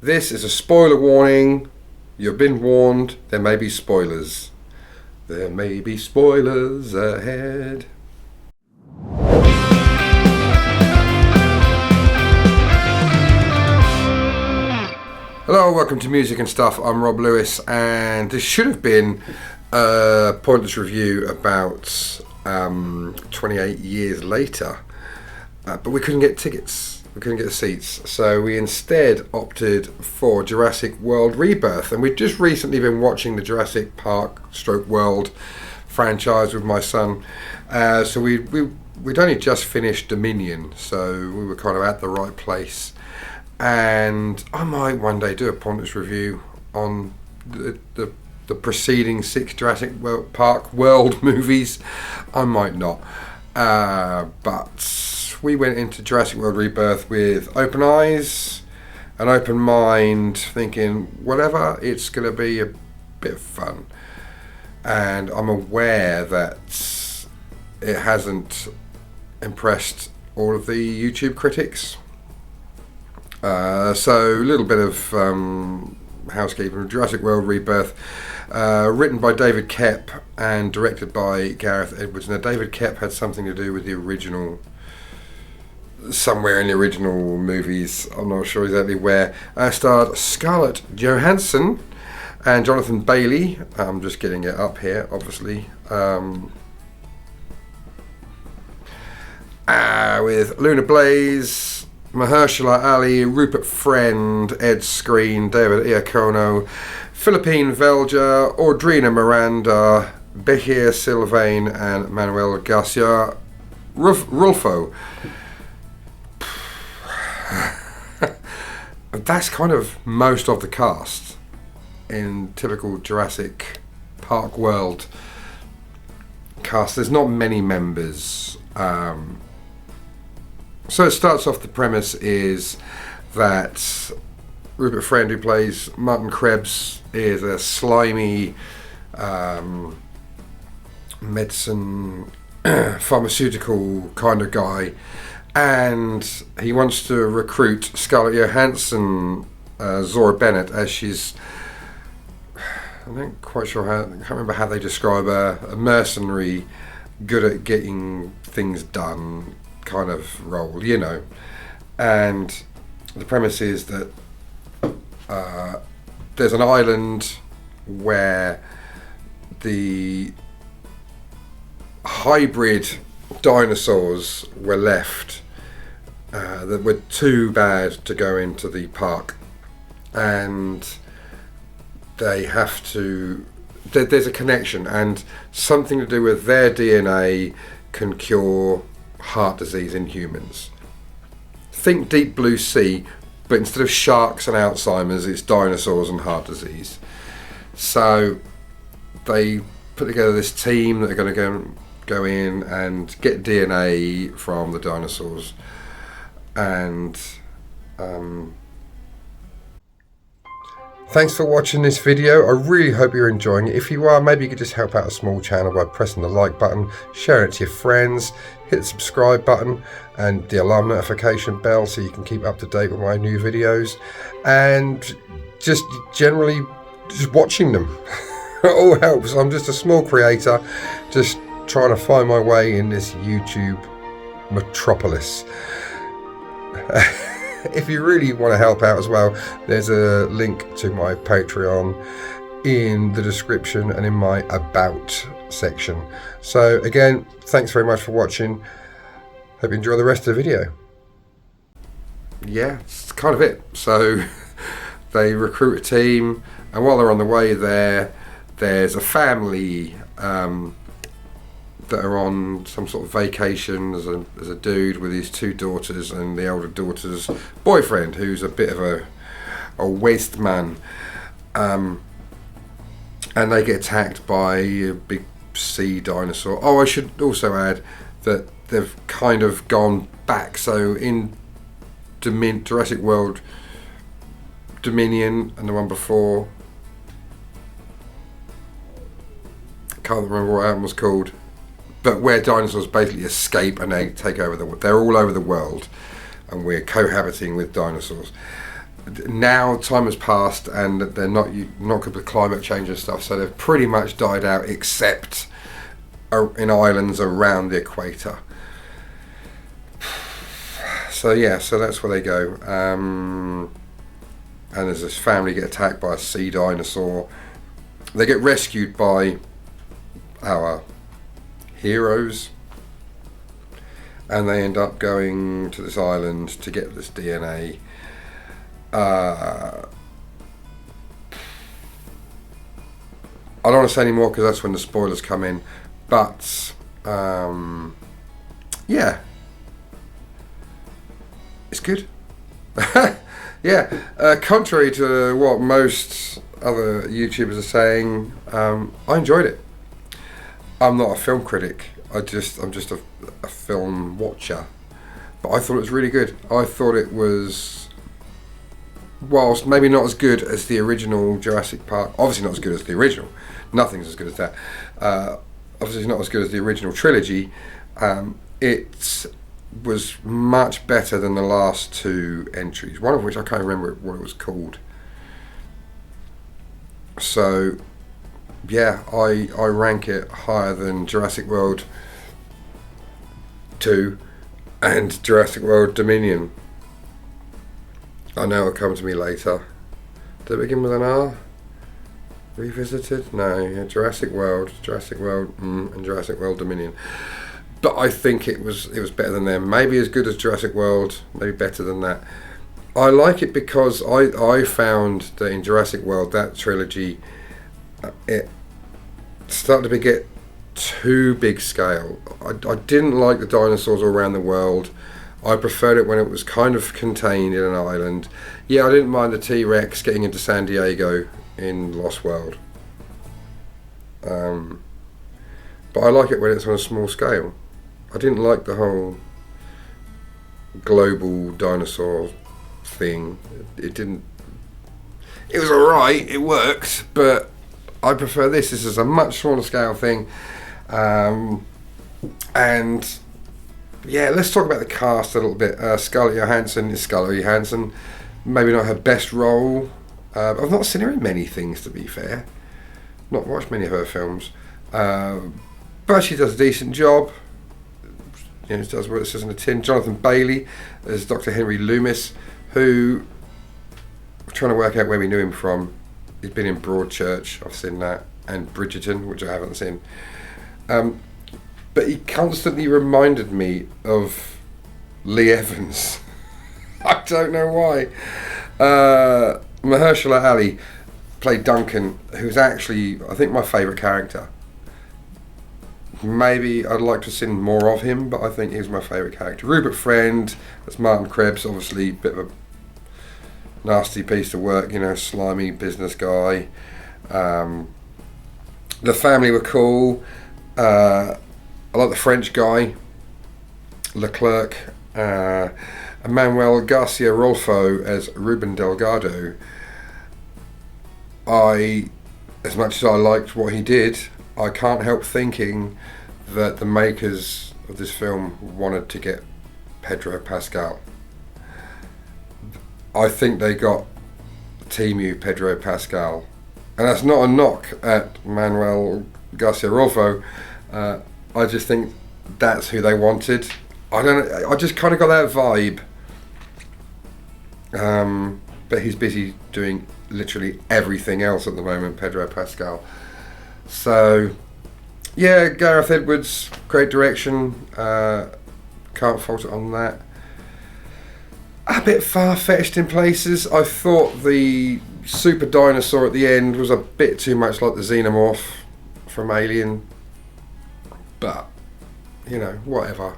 This is a spoiler warning. You've been warned. There may be spoilers. There may be spoilers ahead. Hello, welcome to Music and Stuff. I'm Rob Lewis, and this should have been a pointless review about 28 years later, but we couldn't get tickets. We couldn't get the seats, so we instead opted for Jurassic World Rebirth, and we've just recently been watching the Jurassic Park / World franchise with my son. So we'd only just finished Dominion, so we were kind of at the right place. And I might one day do a pointless review on the preceding 6 Jurassic Park World movies. I might not, but we went into Jurassic World Rebirth with open eyes, an open mind, thinking whatever, it's going to be a bit of fun. And I'm aware that it hasn't impressed all of the YouTube critics. So a little bit of housekeeping. Jurassic World Rebirth, written by David Koepp and directed by Gareth Edwards. Now, David Koepp had something to do with the original, somewhere in the original movies, I'm not sure exactly where. Starred Scarlett Johansson and Jonathan Bailey. I'm just getting it up here, obviously. With Luna Blaze, Mahershala Ali, Rupert Friend, Ed Skrein, David Iacono, Philippine Velja, Audrina Miranda, Behir Sylvain, and Manuel Garcia Rulfo. That's kind of most of the cast in typical Jurassic Park World cast. There's not many members. So it starts off, the premise is that Rupert Friend, who plays Martin Krebs, is a slimy medicine pharmaceutical kind of guy, and he wants to recruit Scarlett Johansson, Zora Bennett, as she's, I'm not quite sure how, I can't remember how they describe her, a mercenary, good at getting things done kind of role, you know. And the premise is that there's an island where the hybrid dinosaurs were left that were too bad to go into the park, and they have to, there's a connection, and something to do with their DNA can cure heart disease in humans. Think Deep Blue Sea, but instead of sharks and Alzheimer's, it's dinosaurs and heart disease. So they put together this team that are going to go in and get DNA from the dinosaurs. And thanks for watching this video. I really hope you're enjoying it. If you are, maybe you could just help out a small channel by pressing the like button, sharing it to your friends, hit the subscribe button and the alarm notification bell so you can keep up to date with my new videos, and just generally just watching them. It all helps. I'm just a small creator just trying to find my way in this YouTube metropolis. If you really want to help out as well, there's a link to my Patreon in the description and in my About section. So again, thanks very much for watching. Hope you enjoy the rest of the video. Yeah, it's kind of it. So they recruit a team, and while they're on the way there, there's a family that are on some sort of vacation. There's a dude with his 2 daughters and the elder daughter's boyfriend, who's a bit of a waste man, and they get attacked by a big sea dinosaur. Oh, I should also add that they've kind of gone back. So in Jurassic World Dominion and the one before, can't remember what that was called, but where dinosaurs basically escape and they take over they're all over the world, and we're cohabiting with dinosaurs. now time has passed and they're not good with climate change and stuff, so they've pretty much died out except in islands around the equator. So yeah, so that's where they go. And there's this family get attacked by a sea dinosaur. They get rescued by our heroes, and they end up going to this island to get this DNA. I don't want to say any more because that's when the spoilers come in, but yeah, it's good. Yeah, contrary to what most other YouTubers are saying, I enjoyed it. I'm not a film critic. I'm just a film watcher, but I thought it was really good. I thought it was, whilst maybe not as good as the original Jurassic Park, obviously not as good as the original. Nothing's as good as that. Obviously not as good as the original trilogy. It was much better than the last two entries, one of which I can't remember what it was called. So yeah, I rank it higher than Jurassic World 2 and Jurassic World Dominion. I know it'll come to me later. Did it begin with an R? Revisited? No, yeah, Jurassic World, and Jurassic World Dominion. But I think it was better than them. Maybe as good as Jurassic World, maybe better than that. I like it because I found that in Jurassic World, that trilogy, it started to get too big scale. I didn't like the dinosaurs all around the world. I preferred it when it was kind of contained in an island. Yeah, I didn't mind the T-Rex getting into San Diego in Lost World. But I like it when it's on a small scale. I didn't like the whole global dinosaur thing. It didn't. It was alright, it worked, but I prefer this. This is a much smaller scale thing. And yeah, let's talk about the cast a little bit. Scarlett Johansson is Scarlett Johansson. Maybe not her best role. I've not seen her in many things, to be fair. Not watched many of her films. But she does a decent job. You know, she does what it says in the tin. Jonathan Bailey as Dr. Henry Loomis, who I'm trying to work out where we knew him from. He's been in Broadchurch, I've seen that, and Bridgerton, which I haven't seen. But he constantly reminded me of Lee Evans. I don't know why. Mahershala Ali played Duncan, who's actually, I think, my favourite character. Maybe I'd like to have seen more of him, but I think he's my favourite character. Rupert Friend, that's Martin Krebs, obviously a bit of a nasty piece of work, you know, slimy business guy. The family were cool. I like the French guy, Leclerc. Manuel Garcia Rolfo as Ruben Delgado. As much as I liked what he did, I can't help thinking that the makers of this film wanted to get Pedro Pascal. I think they got Timu Pedro Pascal, and that's not a knock at Manuel Garcia Rolfo. I just think that's who they wanted. I just kind of got that vibe. But he's busy doing literally everything else at the moment, Pedro Pascal. So, yeah, Gareth Edwards, great direction. Can't fault it on that. A bit far-fetched in places. I thought the super dinosaur at the end was a bit too much like the xenomorph from Alien. But, you know, whatever.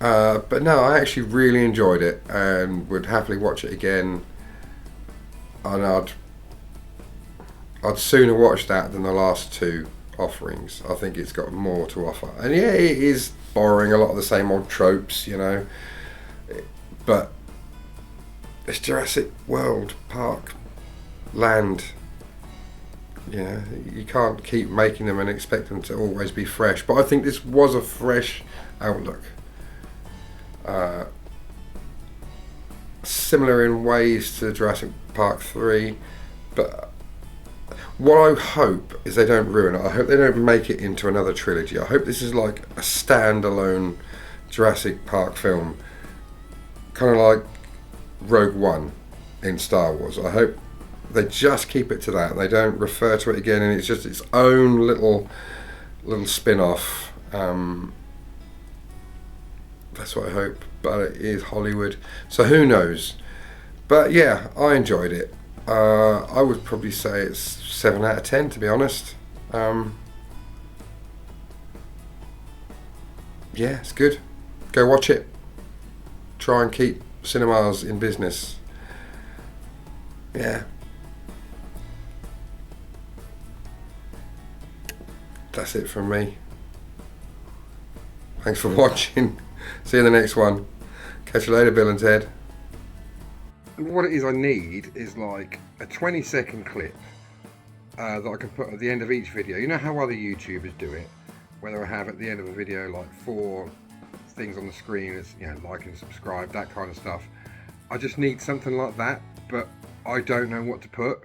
But no, I actually really enjoyed it and would happily watch it again. And I'd sooner watch that than the last two offerings. I think it's got more to offer. And yeah, it is borrowing a lot of the same old tropes, you know. But it's Jurassic World Park land. You know, you can't keep making them and expect them to always be fresh. But I think this was a fresh outlook. similar in ways to Jurassic Park 3, but what I hope is they don't ruin it. I hope they don't make it into another trilogy. I hope this is like a standalone Jurassic Park film, kind of like Rogue One in Star Wars. I hope they just keep it to that. They don't refer to it again, and it's just its own little spin-off. That's what I hope. But it is Hollywood, so who knows? But yeah, I enjoyed it. I would probably say it's 7 out of 10, to be honest. Yeah, it's good. Go watch it. Try and keep cinemas in business. Yeah. That's it from me. Thanks for watching. See you in the next one. Catch you later, Bill and Ted. What it is I need is like a 20-second clip that I can put at the end of each video. You know how other YouTubers do it? Whether I have at the end of a video like 4 things on the screen, it's, you know, like and subscribe, that kind of stuff. I just need something like that, but I don't know what to put.